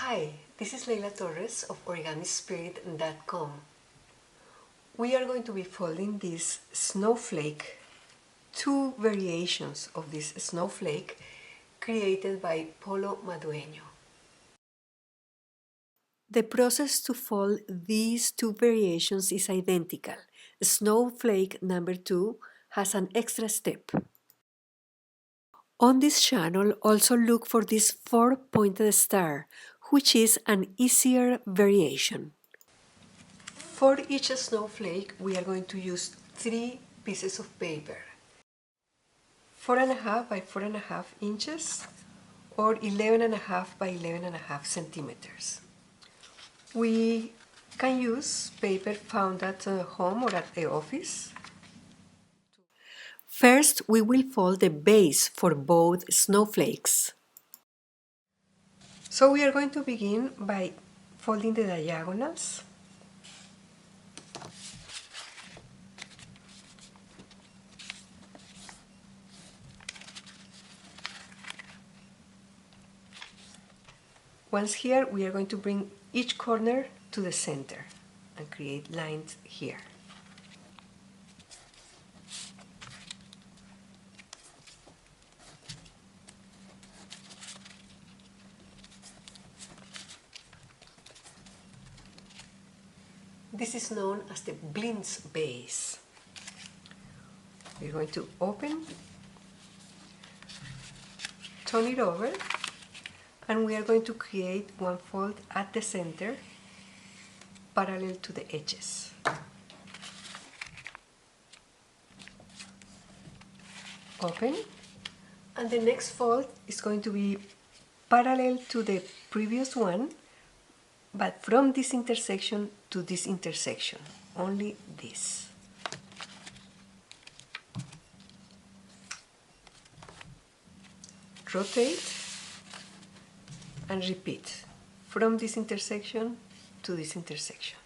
Hi, this is Leila Torres of OrigamiSpirit.com. We are going to be folding this snowflake, two variations of this snowflake created by Polo Madueño. The process to fold these two variations is identical. Snowflake number 2 has an extra step. On this channel, also look for this 4-pointed star, which is an easier variation. For each snowflake, we are going to use 3 pieces of paper. 4.5 by 4.5 inches or 11.5 by 11.5 centimeters. We can use paper found at home or at the office. First, we will fold the base for both snowflakes. So we are going to begin by folding the diagonals. Once here, we are going to bring each corner to the center and create lines here. This is known as the Blind's base. We're going to open, turn it over, and we are going to create one fold at the center parallel to the edges. Open, and the next fold is going to be parallel to the previous one, but from this intersection to this intersection, only this. Rotate and repeat from this intersection to this intersection.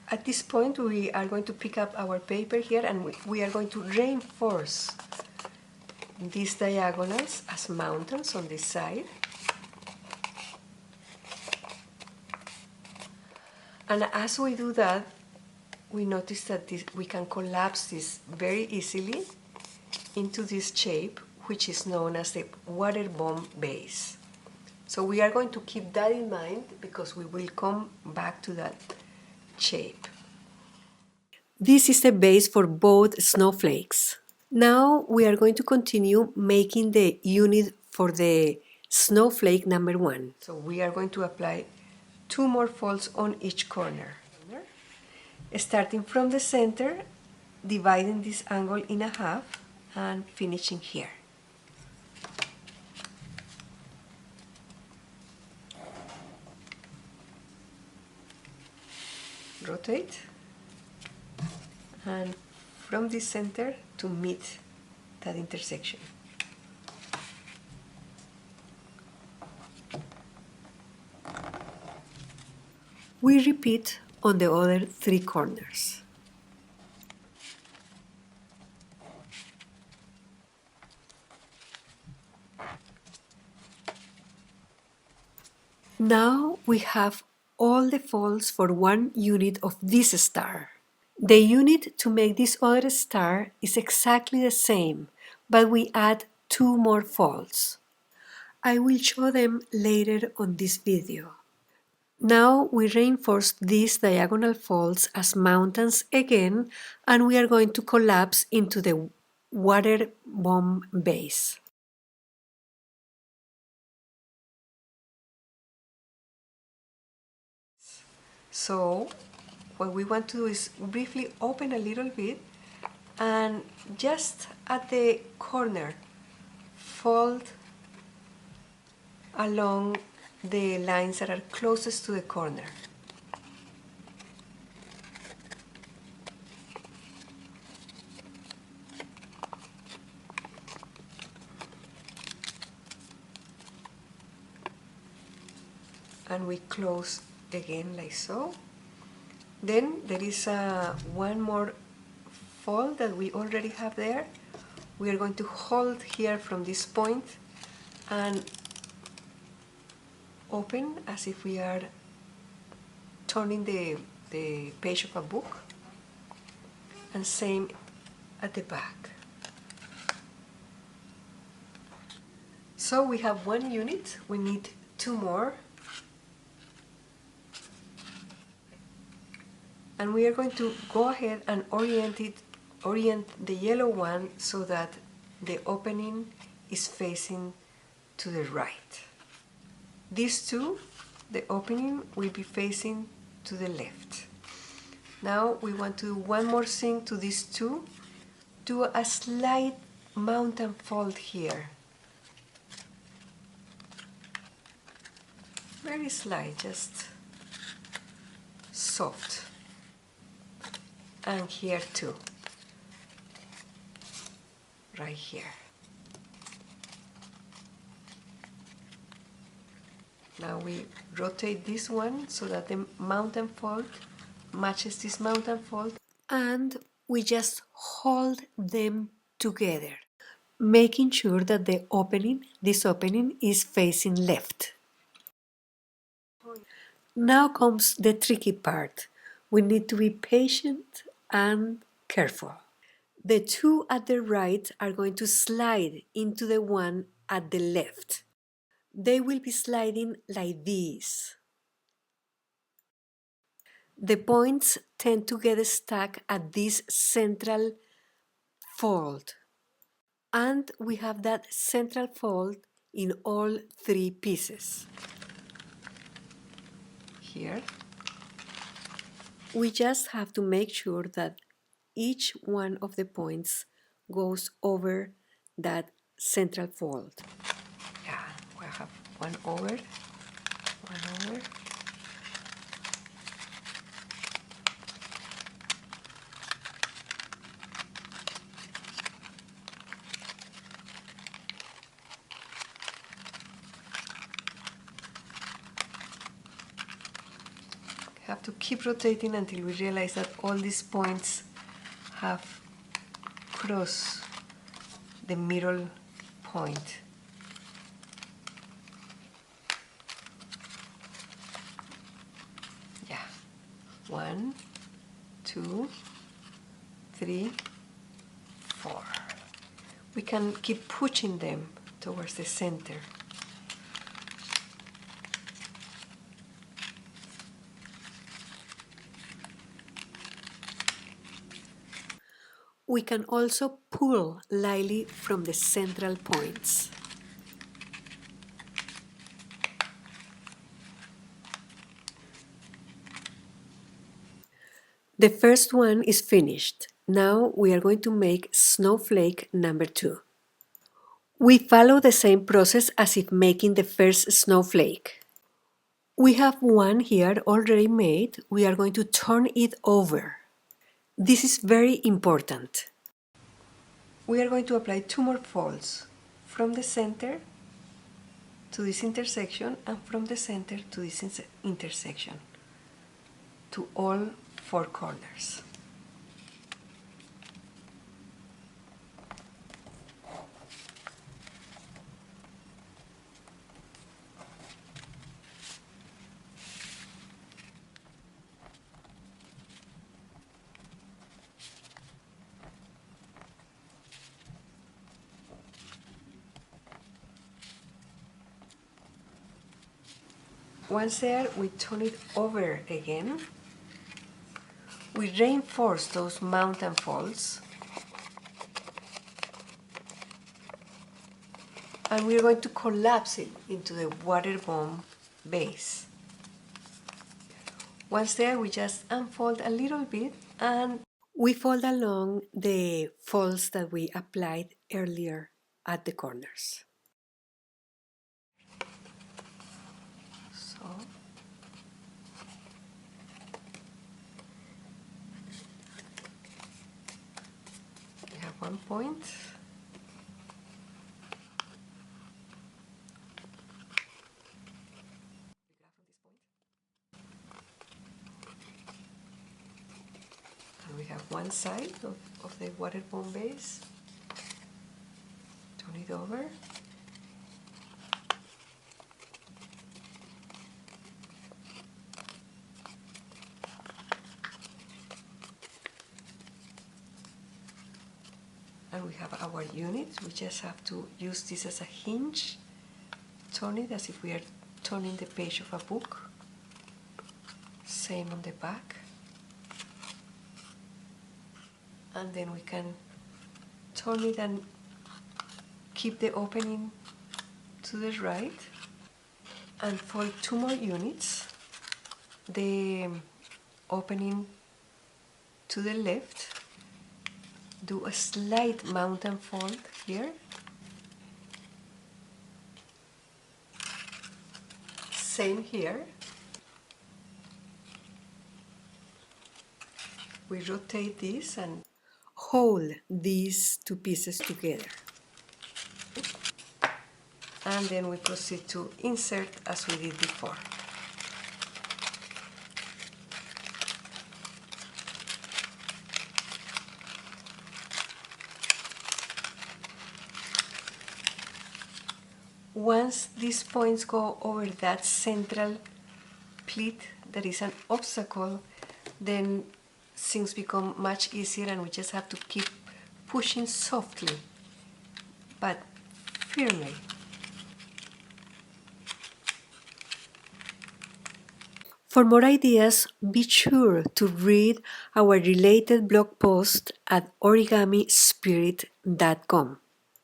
At this point, we are going to pick up our paper here and we are going to reinforce these diagonals as mountains on this side. And as we do that, we notice that we can collapse this very easily into this shape, which is known as the water bomb base. So we are going to keep that in mind because we will come back to that shape. This is the base for both snowflakes. Now we are going to continue making the unit for the snowflake number 1. So we are going to apply 2 more folds on each corner. Starting from the center, dividing this angle in a half and finishing here. Rotate and from the center to meet that intersection. We repeat on the other 3 corners. Now we have all the folds for one unit of this star. The unit to make this other star is exactly the same, but we add 2 more folds. I will show them later on this video. Now we reinforce these diagonal folds as mountains again, and we are going to collapse into the water bomb base. So what we want to do is briefly open a little bit and just at the corner fold along the lines that are closest to the corner. And we close again like so. Then there is one more fold that we already have there. we are going to hold here from this point and open as if we are turning the page of a book, and same at the back. So we have one unit, we need two more, and we are going to go ahead and orient the yellow one so that the opening is facing to the right. These two, the opening will be facing to the left. Now we want to do one more thing to these two. Do a slight mountain fold here. Very slight, just soft. And here too. Right here. Now we rotate this one so that the mountain fold matches this mountain fold, and we just hold them together, making sure that this opening is facing left. Now comes the tricky part. We need to be patient and careful. The two at the right are going to slide into the one at the left. They will be sliding like this. The points tend to get stuck at this central fold. And we have that central fold in all three pieces. Here. We just have to make sure that each one of the points goes over that central fold. Yeah, we have one over. Have to keep rotating until we realize that all these points have crossed the middle point. Yeah, 1, 2, 3, 4. We can keep pushing them towards the center. We can also pull lightly from the central points. The first one is finished. Now we are going to make snowflake number 2. We follow the same process as if making the first snowflake. We have one here already made. We are going to turn it over. This is very important. We are going to apply 2 more folds from the center to this intersection and from the center to this intersection to all 4 corners. Once there, we turn it over again. We reinforce those mountain folds. And we're going to collapse it into the water bomb base. Once there, we just unfold a little bit and we fold along the folds that we applied earlier at the corners. So, we have one point. And we have one side of the water bomb base. it over. And we have our unit. We just have to use this as a hinge, turn it as if we are turning the page of a book. Same on the back. And then we can turn it and keep the opening to the right. And for 2 more units, the opening to the left, do a slight mountain fold here. Same here. We rotate this and hold these 2 pieces together. And then we proceed to insert as we did before. Once these points go over that central pleat that is an obstacle, then things become much easier and we just have to keep pushing softly but firmly. For more ideas, be sure to read our related blog post at origamispirit.com.